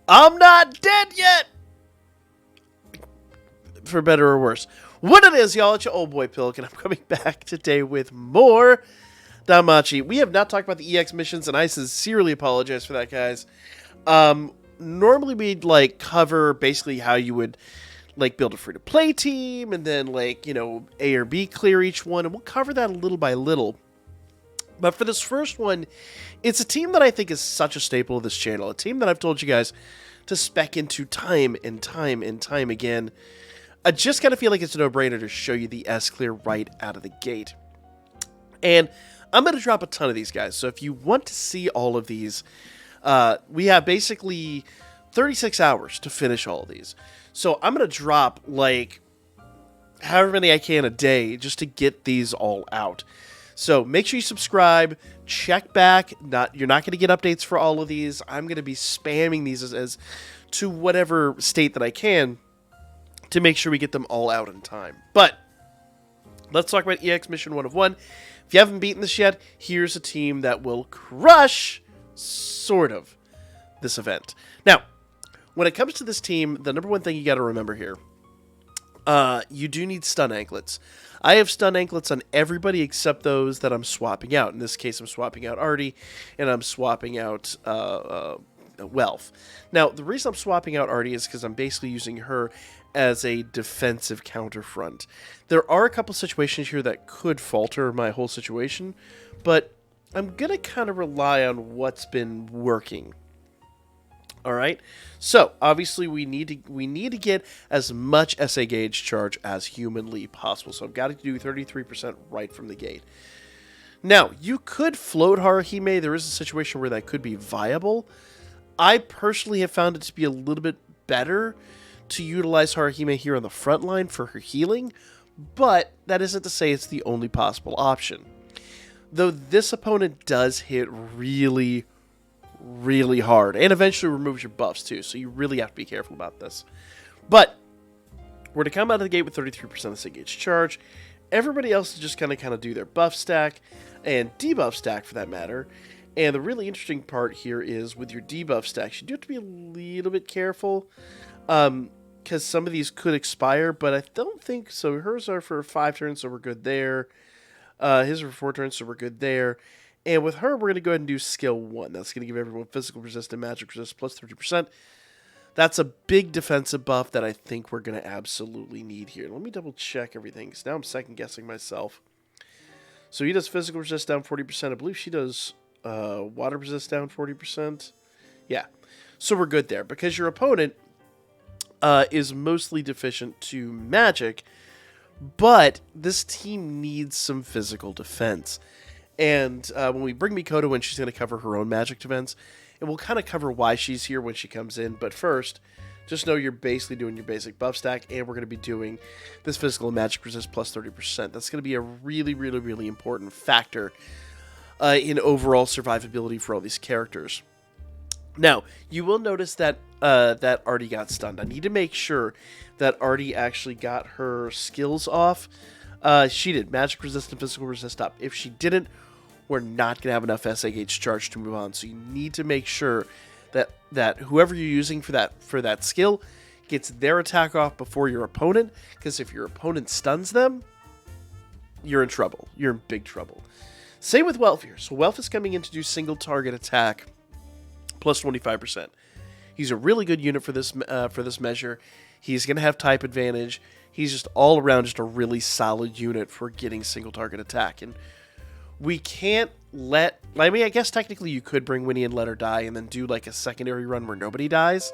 I'm not dead yet! For better or worse. What it is, y'all, it's your old boy Pilk, and I'm coming back today with more Danmachi. We have not talked about the EX missions, and I sincerely apologize for that, guys. Normally we'd, cover basically how you would, build a free-to-play team, and then, A or B clear each one, and we'll cover that little by little. But for this first one, it's a team that I think is such a staple of this channel. A team that I've told you guys to spec into time and time and time again. I just kind of feel like it's a no-brainer to show you the S-Clear right out of the gate. And I'm going to drop a ton of these guys. So if you want to see all of these, we have basically 36 hours to finish all of these. So I'm going to drop, however many I can a day just to get these all out. So make sure you subscribe, check back. You're not going to get updates for all of these. I'm going to be spamming these as to whatever state that I can to make sure we get them all out in time. But let's talk about EX Mission 1 of 1. If you haven't beaten this yet, here's a team that will crush, sort of, this event. Now, when it comes to this team, the number one thing you got to remember here, you do need stun anklets. I have stun anklets on everybody except those that I'm swapping out. In this case, I'm swapping out Artie, and I'm swapping out Wealth. Now, the reason I'm swapping out Artie is because I'm basically using her as a defensive counterfront. There are a couple situations here that could falter my whole situation, but I'm going to kind of rely on what's been working. All right, so obviously we need to get as much SA gauge charge as humanly possible. So I've got to do 33% right from the gate. Now you could float Haruhime. There is a situation where that could be viable. I personally have found it to be a little bit better to utilize Haruhime here on the front line for her healing, but that isn't to say it's the only possible option. Though this opponent does hit really hard, and eventually removes your buffs too, so you really have to be careful about this. But we're to come out of the gate with 33% of the gauge charge. Everybody else is just going to kind of do their buff stack and debuff stack for that matter. And the really interesting part here is with your debuff stacks, you do have to be a little bit careful because some of these could expire, but I don't think so. Hers are for 5 turns, so we're good there. His are for 4 turns, so we're good there. And with her, we're going to go ahead and do skill 1. That's going to give everyone physical resist and magic resist plus 30%. That's a big defensive buff that I think we're going to absolutely need here. Let me double check everything, because now I'm second guessing myself. So he does physical resist down 40%. I believe she does water resist down 40%. Yeah, so we're good there, because your opponent is mostly deficient to magic, but this team needs some physical defense. And when we bring Mikoto in, she's going to cover her own magic defense. And we'll kind of cover why she's here when she comes in. But first, just know you're basically doing your basic buff stack. And we're going to be doing this physical and magic resist plus 30%. That's going to be a really important factor in overall survivability for all these characters. Now, you will notice that that Artie got stunned. I need to make sure that Artie actually got her skills off. She did. Magic resist and physical resist up. If she didn't, we're not going to have enough SA gauge charge to move on. So you need to make sure that whoever you're using for that skill gets their attack off before your opponent. Because if your opponent stuns them, you're in trouble. You're in big trouble. Same with Wealth here. So Wealth is coming in to do single target attack plus 25%. He's a really good unit for this measure. He's going to have type advantage. He's just all around just a really solid unit for getting single target attack. And we can't let... I mean, I guess technically you could bring Winnie and let her die and then do like a secondary run where nobody dies.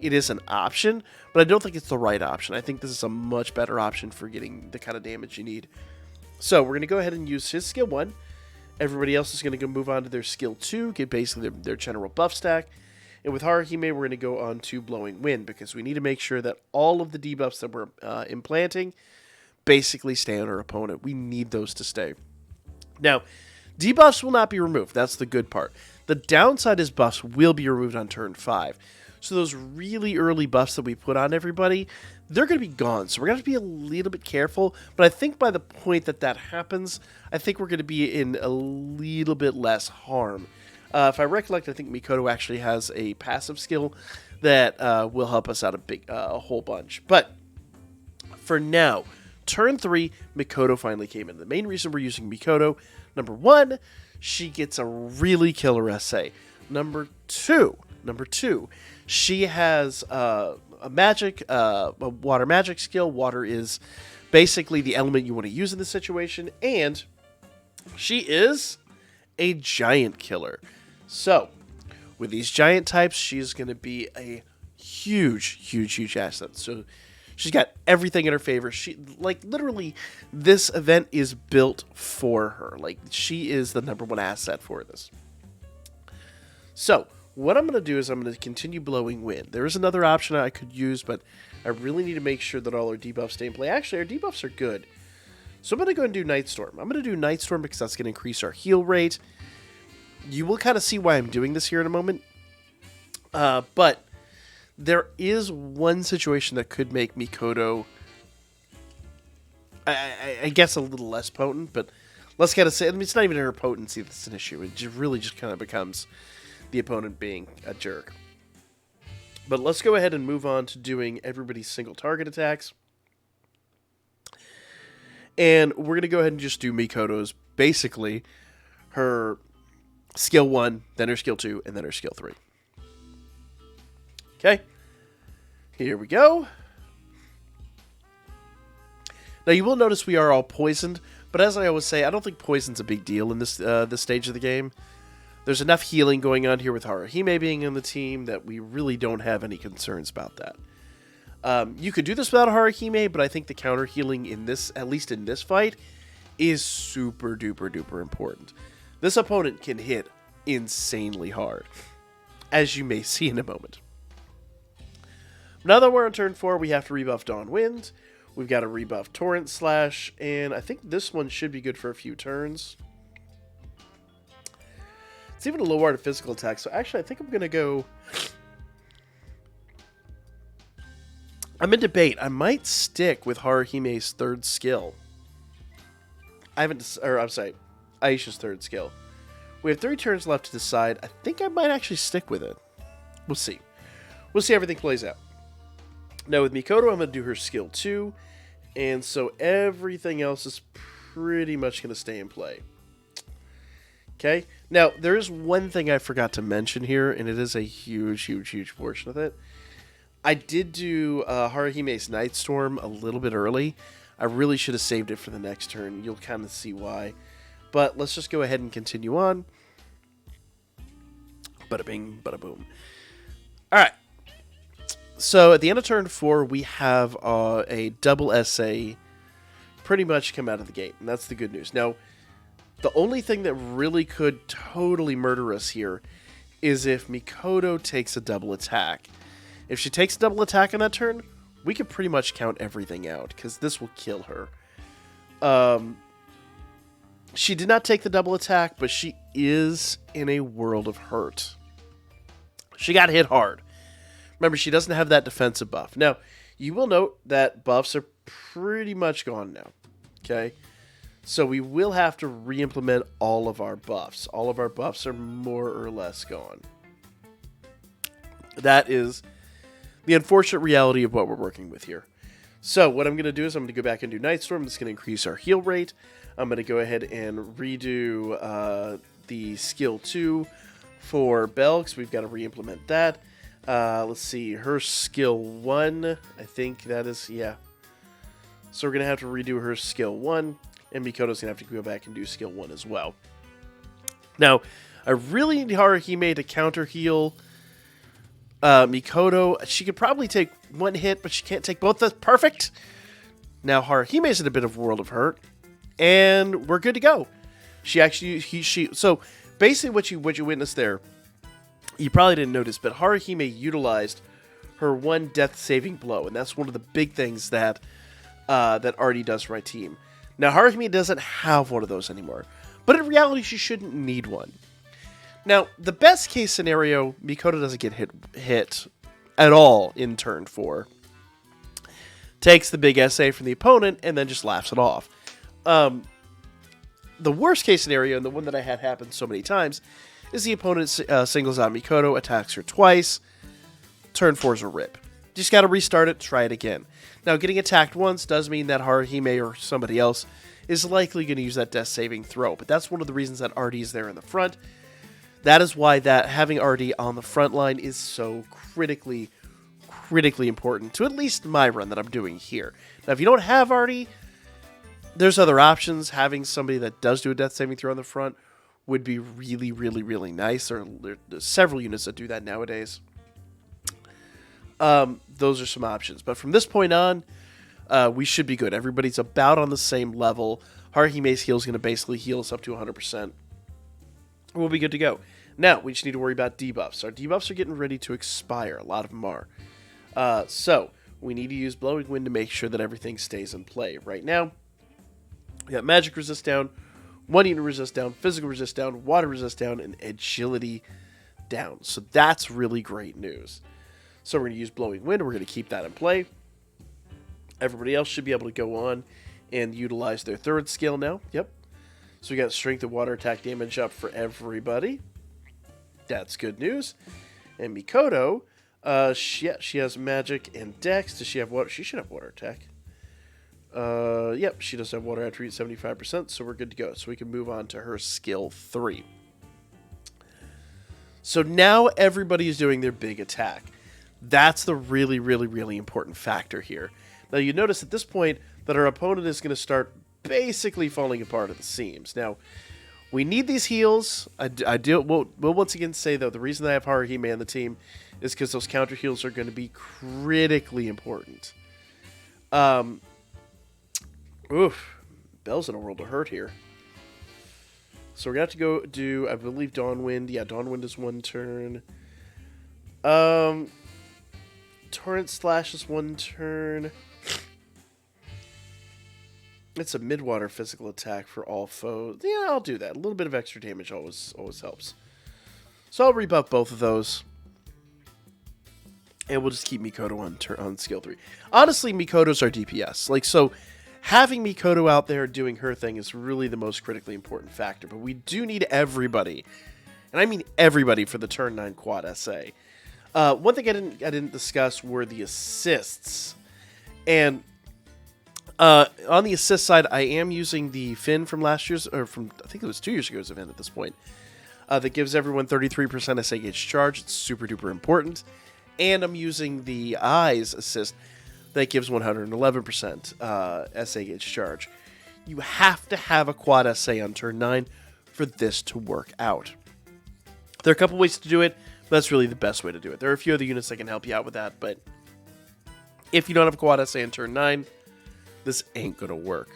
It is an option, but I don't think it's the right option. I think this is a much better option for getting the kind of damage you need. So we're going to go ahead and use his skill 1. Everybody else is going to go move on to their skill 2, get basically their general buff stack. And with Haruhime, we're going to go on to Blowing Wind, because we need to make sure that all of the debuffs that we're implanting basically stay on our opponent. We need those to stay. Now, debuffs will not be removed. That's the good part. The downside is buffs will be removed on turn 5. So those really early buffs that we put on everybody, they're going to be gone. So we're going to have to be a little bit careful. But I think by the point that happens, I think we're going to be in a little bit less harm. If I recollect, I think Mikoto actually has a passive skill that will help us out a whole bunch. But for now, turn 3, Mikoto finally came in. The main reason we're using Mikoto, number 1, she gets a really killer SA. Number two, she has a water magic skill. Water is basically the element you want to use in this situation, and she is a giant killer. So, with these giant types, she's going to be a huge asset. So, she's got everything in her favor. Literally, this event is built for her. She is the number 1 asset for this. So, what I'm going to do is I'm going to continue blowing wind. There is another option I could use, but I really need to make sure that all our debuffs stay in play. Actually, our debuffs are good. So I'm going to go and do Night Storm. I'm going to do Night Storm because that's going to increase our heal rate. You will kind of see why I'm doing this here in a moment. But there is one situation that could make Mikoto, I guess, a little less potent. But let's kind of say, it's not even her potency that's an issue. It really just kind of becomes the opponent being a jerk. But let's go ahead and move on to doing everybody's single target attacks. And we're going to go ahead and just do Mikoto's, basically, her skill 1, then her skill 2, and then her skill 3. Okay. Here we go. Now, you will notice we are all poisoned, but as I always say, I don't think poison's a big deal in this stage of the game. There's enough healing going on here with Haruhime being on the team that we really don't have any concerns about that. You could do this without Haruhime, but I think the counter healing in this, at least in this fight, is super duper important. This opponent can hit insanely hard, as you may see in a moment. Now that we're on turn 4, we have to rebuff Dawn Wind. We've got to rebuff Torrent Slash, and I think this one should be good for a few turns. It's even a low art of physical attack, so actually I think I'm going to go... I'm in debate. I might stick with Haruhime's 3rd skill. I'm sorry, Aisha's 3rd skill. We have 3 turns left to decide. I think I might actually stick with it. We'll see. We'll see how everything plays out. Now with Mikoto, I'm going to do her skill 2, and so everything else is pretty much going to stay in play. Okay, now there is one thing I forgot to mention here, and it is a huge portion of it. I did do Haruhime's Night Storm a little bit early. I really should have saved it for the next turn. You'll kind of see why. But let's just go ahead and continue on. Bada bing, bada boom. Alright. So at the end of turn 4, we have a double SA pretty much come out of the gate. And that's the good news. Now, the only thing that really could totally murder us here is if Mikoto takes a double attack. If she takes a double attack on that turn, we could pretty much count everything out, because this will kill her. She did not take the double attack, but she is in a world of hurt. She got hit hard. Remember, she doesn't have that defensive buff. Now, you will note that buffs are pretty much gone now. Okay? So we will have to re-implement all of our buffs. All of our buffs are more or less gone. That is the unfortunate reality of what we're working with here. So what I'm going to do is I'm going to go back and do Night Storm. This is going to increase our heal rate. I'm going to go ahead and redo the skill 2 for Belle, because we've got to re-implement that. Let's see, her skill 1, I think that is, yeah. So we're going to have to redo her skill 1, and Mikoto's going to have to go back and do skill 1 as well. Now, I really need Haruhime to counter heal Mikoto. She could probably take 1 hit, but she can't take both. That's perfect. Now, Haruhime's in a bit of world of hurt, and we're good to go. So basically what you witnessed there, you probably didn't notice, but Haruhime utilized her 1 death saving blow, and that's one of the big things that Artie does for my team. Now, Haruhime doesn't have one of those anymore, but in reality, she shouldn't need one. Now, the best case scenario, Mikoto doesn't get hit at all in turn 4. Takes the big SA from the opponent, and then just laughs it off. The worst case scenario, and the one that I had happen so many times, is the opponent singles out Mikoto, attacks her twice. Turn 4 is a rip. Just got to restart it, try it again. Now, getting attacked once does mean that Haruhime or somebody else is likely going to use that death saving throw, but that's one of the reasons that RD is there in the front. That is why that having RD on the front line is so critically important to at least my run that I'm doing here. Now, if you don't have RD, there's other options. Having somebody that does do a death saving throw on the front would be really nice. There's several units that do that nowadays. Those are some options. But from this point on, we should be good. Everybody's about on the same level. Haruhime's heal is going to basically heal us up to 100%. We'll be good to go. Now, we just need to worry about debuffs. Our debuffs are getting ready to expire. A lot of them are. So, we need to use Blowing Wind to make sure that everything stays in play. Right now, we got Magic Resist down, 1 Unit Resist down, Physical Resist down, Water Resist down, and Agility down. So that's really great news. So we're going to use Blowing Wind, and we're going to keep that in play. Everybody else should be able to go on and utilize their 3rd skill now. Yep. So we got Strength and Water attack damage up for everybody. That's good news. And Mikoto, she has Magic and Dex. Does she have Water? She should have Water attack. Yep, she does have Water attribute 75%, so we're good to go. So we can move on to her skill 3. So now everybody is doing their big attack. That's the really important factor here. Now you notice at this point that our opponent is going to start basically falling apart at the seams. Now, we need these heals. We'll once again say, though, the reason that I have Haruhime on the team is because those counter heals are going to be critically important. Bell's in a world of hurt here. So we're going to have to go do, I believe, Dawnwind. Yeah, Dawnwind is 1 turn. Torrent Slash is 1 turn. It's a mid-water physical attack for all foes. Yeah, I'll do that. A little bit of extra damage always helps. So I'll rebuff both of those. And we'll just keep Mikoto on skill 3. Honestly, Mikoto's our DPS. So having Mikoto out there doing her thing is really the most critically important factor. But we do need everybody. And I mean everybody for the turn 9 quad SA. One thing I didn't discuss were the assists. And on the assist side, I am using the Fin from last year's, or from, I think it was 2 years ago's event at this point, that gives everyone 33% SA gauge charge. It's super duper important. And I'm using the Eyes assist that gives 111% SA gauge charge. You have to have a quad SA on turn 9 for this to work out. There are a couple ways to do it, but that's really the best way to do it. There are a few other units that can help you out with that, but if you don't have a quad SA on turn 9, this ain't going to work.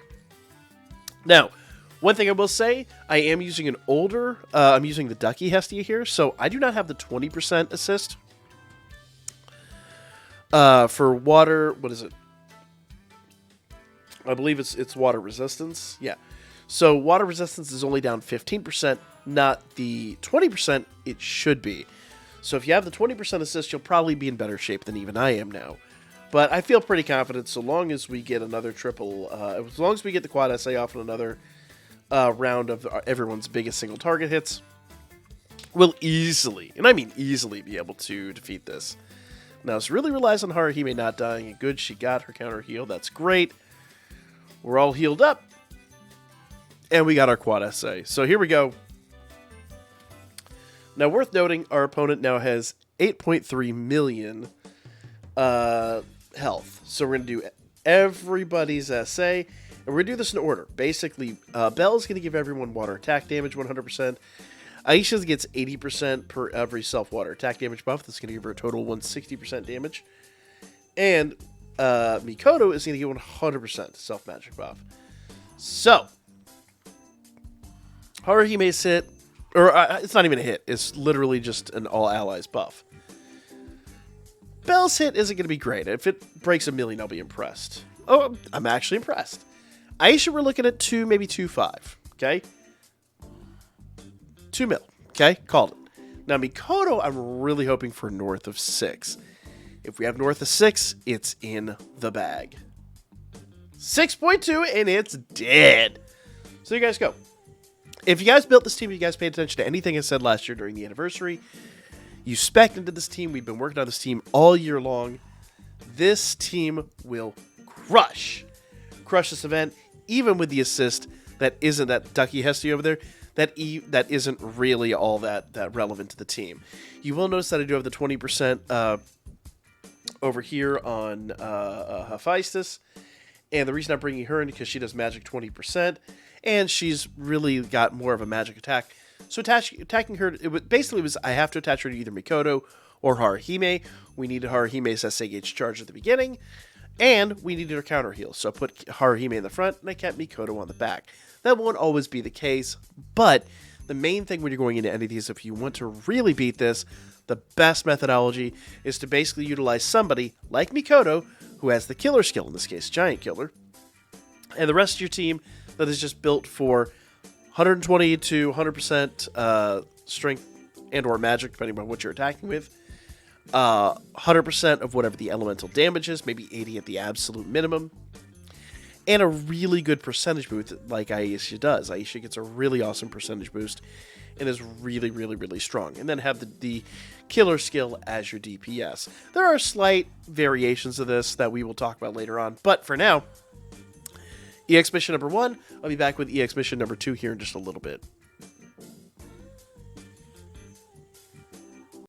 Now, one thing I will say, I am using an older, I'm using the Ducky Hestia here, so I do not have the 20% assist. For water, what is it? I believe it's water resistance. Yeah. So water resistance is only down 15%, not the 20% it should be. So if you have the 20% assist, you'll probably be in better shape than even I am now. But I feel pretty confident so long as we get another triple, as long as we get the quad SA off in another round of everyone's biggest single target hits, we'll easily, and I mean easily, be able to defeat this. Now, this really relies on Haruhime not dying, and good, she got her counter heal, that's great. We're all healed up, and we got our quad SA. So here we go. Now, worth noting, our opponent now has 8.3 million health. So we're going to do everybody's SA, and we're going to do this in order. Basically, Belle's going to give everyone water attack damage 100%. Aisha gets 80% per every self-water attack damage buff. That's going to give her a total 160% damage. And Mikoto is going to get 100% self-magic buff. So, Haruhime's hit, or it's not even a hit. It's literally just an all-allies buff. Belle's hit isn't going to be great. If it breaks 1 million, I'll be impressed. Oh, I'm actually impressed. Aisha, we're looking at 2, maybe 2.5. Okay? 2 mil. Okay? Called it. Now, Mikoto, I'm really hoping for north of 6. If we have north of 6, it's in the bag. 6.2, and it's dead. So you guys go. If you guys built this team, you guys paid attention to anything I said last year during the anniversary, you spec'd into this team, we've been working on this team all year long, this team will crush this event, even with the assist that isn't that Ducky Hesty over there, that isn't really all that relevant to the team. You will notice that I do have the 20% over here on Hephaestus, and the reason I'm bringing her in is because she does magic 20%, and she's really got more of a magic attack. So attacking her, basically was I have to attach her to either Mikoto or Haruhime. We needed Haruhime's SA gauge charge at the beginning, and we needed her counter heal. So I put Haruhime in the front, and I kept Mikoto on the back. That won't always be the case, but the main thing when you're going into any of these, if you want to really beat this, the best methodology is to basically utilize somebody like Mikoto, who has the killer skill, in this case, Giant Killer, and the rest of your team that is just built for 120 to 100% strength and or magic, depending on what you're attacking with. 100% of whatever the elemental damage is, maybe 80 at the absolute minimum. And a really good percentage boost like Aisha does. Aisha gets a really awesome percentage boost and is really, really, really strong. And then have the killer skill as your DPS. There are slight variations of this that we will talk about later on. But for now, EX mission number 1, I'll be back with EX mission number 2 here in just a little bit.